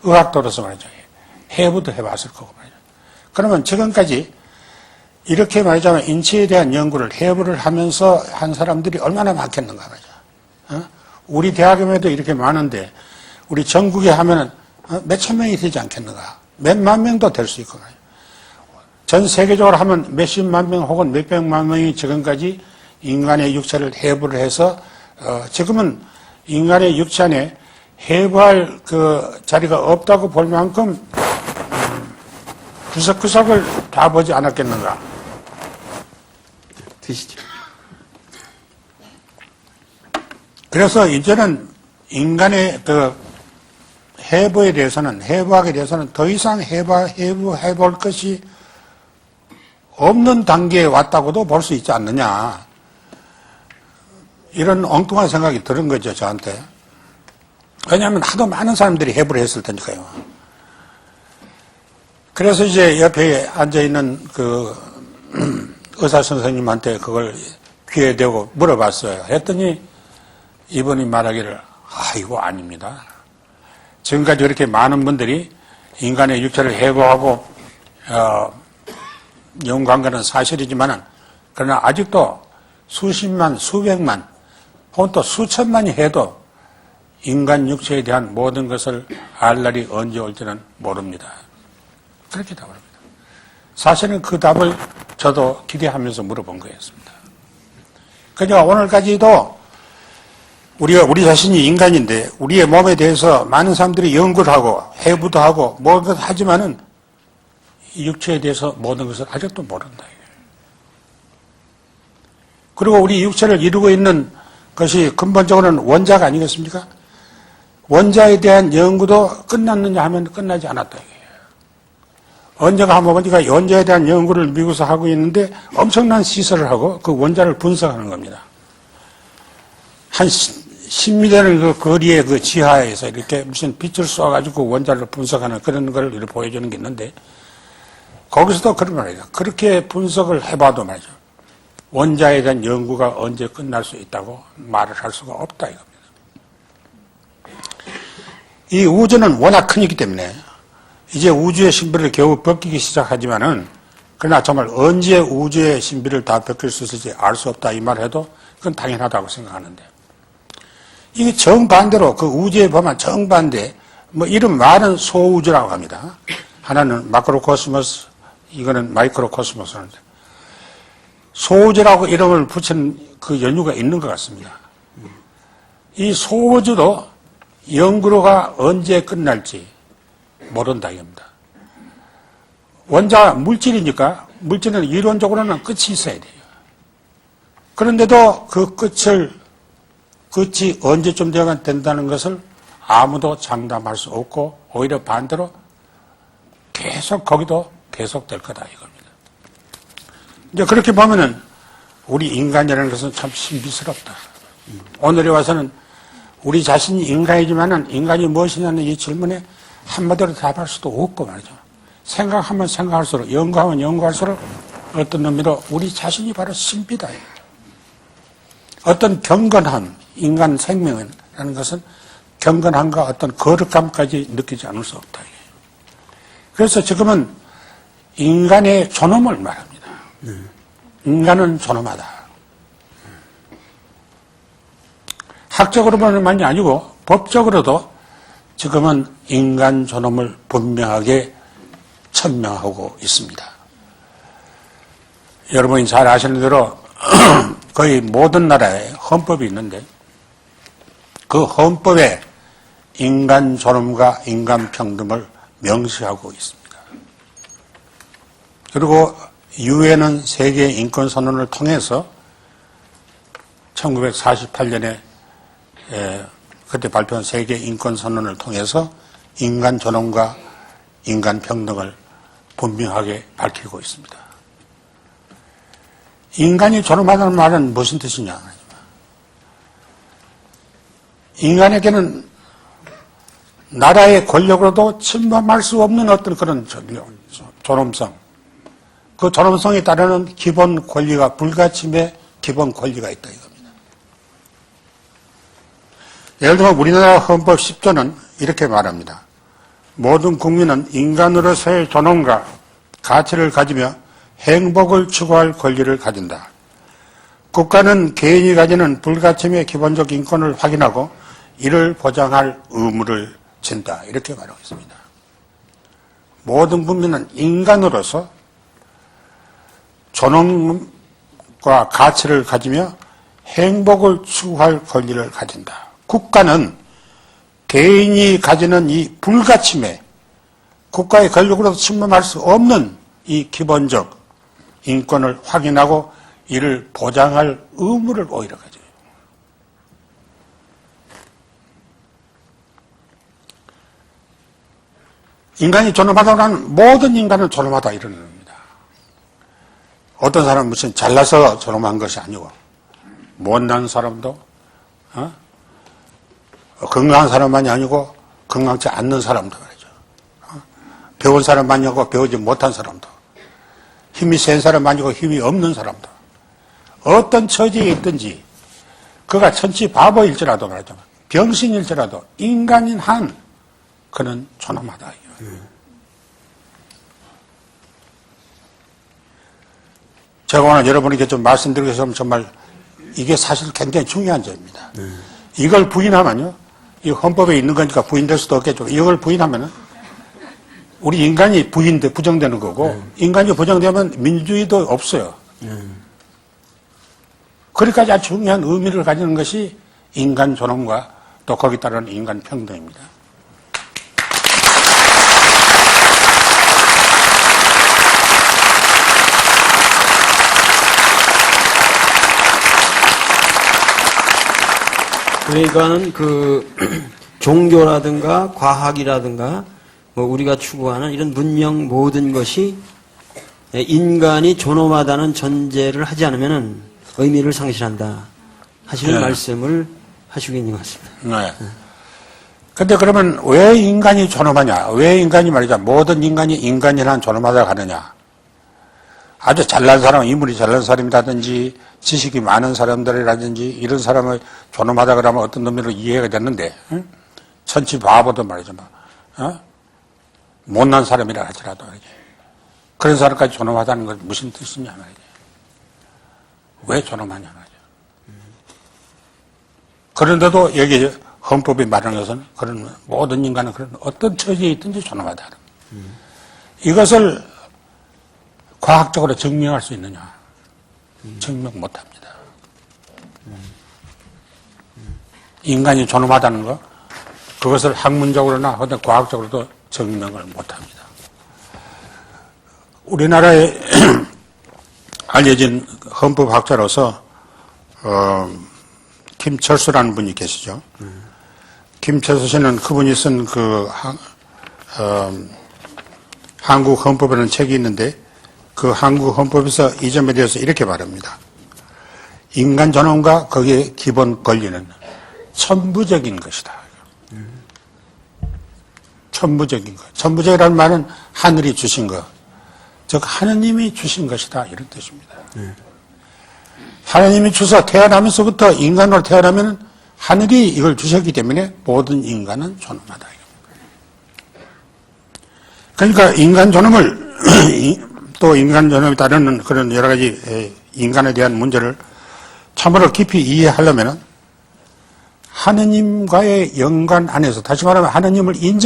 의학도로서 말이죠. 해부도 해봤을 거고 말이죠. 그러면 지금까지 이렇게 말하자면 인체에 대한 연구를 해부를 하면서 한 사람들이 얼마나 많겠는가 말이죠. 우리 대학에도 이렇게 많은데 우리 전국에 하면은 몇천 명이 되지 않겠는가. 몇만 명도 될 수 있고 말이죠. 전 세계적으로 하면 몇십만 명 혹은 몇백만 명이 지금까지 인간의 육체를 해부를 해서 지금은 인간의 육체 안에 해부할 그 자리가 없다고 볼 만큼 구석구석을 다 보지 않았겠는가. 드시죠. 그래서 이제는 인간의 그 해부에 대해서는, 해부학에 대해서는 더 이상 해부해볼 것이 없는 단계에 왔다고도 볼 수 있지 않느냐. 이런 엉뚱한 생각이 드는 거죠, 저한테. 왜냐하면 하도 많은 사람들이 해부를 했을 테니까요. 그래서 이제 옆에 앉아있는 그 의사 선생님한테 그걸 귀에 대고 물어봤어요. 했더니 이분이 말하기를, 이거 아닙니다. 지금까지 이렇게 많은 분들이 인간의 육체를 해부하고, 연구한 것은 사실이지만은, 그러나 아직도 수십만, 수백만, 혹은 또 수천만이 해도 인간 육체에 대한 모든 것을 알 날이 언제 올지는 모릅니다. 그렇게 답을 합니다. 사실은 그 답을 저도 기대하면서 물어본 거였습니다. 그러니까 오늘까지도 우리 자신이 인간인데 우리의 몸에 대해서 많은 사람들이 연구를 하고 해부도 하고 모든 것 하지만은 이 육체에 대해서 모든 것을 아직도 모른다. 그리고 우리 육체를 이루고 있는 것이 근본적으로는 원자가 아니겠습니까? 원자에 대한 연구도 끝났느냐 하면 끝나지 않았다. 언제가 한번 보니까 원자에 대한 연구를 미국에서 하고 있는데 엄청난 시설을 하고 그 원자를 분석하는 겁니다. 한 10m 되는 그 거리의 그 지하에서 이렇게 무슨 빛을 쏘아가지고 원자를 분석하는 그런 걸 이렇게 보여주는 게 있는데 거기서도 그런 말이에요. 그렇게 분석을 해봐도 말이죠. 원자에 대한 연구가 언제 끝날 수 있다고 말을 할 수가 없다 이겁니다. 이 우주는 워낙 크기 때문에 이제 우주의 신비를 겨우 벗기기 시작하지만은 그러나 정말 언제 우주의 신비를 다 벗길 수 있을지 알 수 없다 이 말을 해도 그건 당연하다고 생각하는데 이게 정반대로 그 우주에 보면 정반대 뭐 이런 많은 소우주라고 합니다. 하나는 마크로코스모스 이거는 마이크로코스모스인데 소우주라고 이름을 붙인 그 연유가 있는 것 같습니다. 이 소우주도 연구로가 언제 끝날지 모른다 이겁니다. 원자 물질이니까 물질은 이론적으로는 끝이 있어야 돼요. 그런데도 그 끝이 언제쯤 되어야 된다는 것을 아무도 장담할 수 없고 오히려 반대로 계속 거기도 계속될 거다 이겁니다. 이제 그렇게 보면은 우리 인간이라는 것은 참 신비스럽다. 오늘에 와서는 우리 자신이 인간이지만은 인간이 무엇이냐는 이 질문에 한마디로 답할 수도 없고 말이죠. 생각하면 생각할수록 연구하면 연구할수록 어떤 의미로 우리 자신이 바로 신비다. 어떤 경건함, 인간 생명이라는 것은 경건함과 어떤 거룩함까지 느끼지 않을 수 없다. 그래서 지금은 인간의 존엄을 말합니다. 인간은 존엄하다. 학적으로만이 아니고 법적으로도 지금은 인간 존엄을 분명하게 천명하고 있습니다. 여러분이 잘 아시는 대로 거의 모든 나라에 헌법이 있는데 그 헌법에 인간 존엄과 인간 평등을 명시하고 있습니다. 그리고 유엔은 세계 인권 선언을 통해서 1948년에 그때 발표한 세계 인권 선언을 통해서 인간 존엄과 인간 평등을 분명하게 밝히고 있습니다. 인간이 존엄하다는 말은 무슨 뜻이냐? 인간에게는 나라의 권력으로도 침범할 수 없는 어떤 그런 존엄성, 그 존엄성에 따르는 기본 권리가 불가침의 기본 권리가 있다 이겁니다. 예를 들면 우리나라 헌법 10조는 이렇게 말합니다. 모든 국민은 인간으로서의 존엄과 가치를 가지며 행복을 추구할 권리를 가진다. 국가는 개인이 가지는 불가침의 기본적 인권을 확인하고 이를 보장할 의무를 진다. 이렇게 말하고 있습니다. 모든 국민은 인간으로서 존엄과 가치를 가지며 행복을 추구할 권리를 가진다. 국가는 개인이 가지는 이 불가침에 국가의 권력으로도 침범할 수 없는 이 기본적 인권을 확인하고 이를 보장할 의무를 오히려 가져요. 인간이 존엄하다고 하는 모든 인간은 존엄하다 이러는 겁니다. 어떤 사람은 무슨 잘나서 존엄한 것이 아니고 못난 사람도 건강한 사람만이 아니고 건강치 않는 사람도 말이죠. 배운 사람만이 아니고 배우지 못한 사람도 힘이 센 사람만이 아니고 힘이 없는 사람도 어떤 처지에 있든지 그가 천치 바보일지라도 말이죠. 병신일지라도 인간인 한 그는 존엄하다. 제가 오늘 여러분에게 좀 말씀드리기 위해서 정말 이게 사실 굉장히 중요한 점입니다. 이걸 부인하면요. 이 헌법에 있는 거니까 부인될 수도 없겠죠. 이걸 부인하면은 우리 인간이 부정되는 거고 인간이 부정되면 민주주의도 없어요. 그러니까 아주 중요한 의미를 가지는 것이 인간 존엄과 또 거기에 따른 인간 평등입니다. 그러니까는 종교라든가 과학이라든가 뭐 우리가 추구하는 이런 문명 모든 것이 인간이 존엄하다는 전제를 하지 않으면은 의미를 상실한다 하시는 말씀을 하시고 있는 것 같습니다. 네. 근데 그러면 왜 인간이 존엄하냐? 왜 인간이 말이죠. 모든 인간이 인간이란 존엄하다고 하느냐? 아주 잘난 사람, 인물이 잘난 사람이라든지 지식이 많은 사람들이라든지 이런 사람을 존엄하다 그러면 어떤 의미로 이해가 됐는데 천치 바보도 말이죠. 못난 사람이라 할지라도 말이죠. 그런 사람까지 존엄하다는 건 무슨 뜻이냐 말이죠. 왜 존엄하냐 말이죠. 그런데도 여기 헌법이 말하는 것은 그런 모든 인간은 그런 어떤 처지에 있든지 존엄하다. 이것을 과학적으로 증명할 수 있느냐? 증명 못합니다. 인간이 존엄하다는 거, 그것을 학문적으로나 혹은 과학적으로도 증명을 못합니다. 우리나라에 알려진 헌법학자로서 김철수라는 분이 계시죠. 김철수 씨는 그분이 쓴 한국 헌법이라는 책이 있는데 그 한국 헌법에서 이 점에 대해서 이렇게 말합니다. 인간 존엄과 거기에 기본 권리는 천부적인 것이다. 천부적인 것. 천부적이라는 말은 하늘이 주신 것. 즉 하느님이 주신 것이다. 이런 뜻입니다. 하느님이 주사 태어나면서부터 인간으로 태어나면 하늘이 이걸 주셨기 때문에 모든 인간은 존엄하다. 그러니까 인간 존엄을 또 인간 존엄에 따르는 그런 여러 가지 인간에 대한 문제를 참으로 깊이 이해하려면 하느님과의 연관 안에서 다시 말하면 하느님을 인정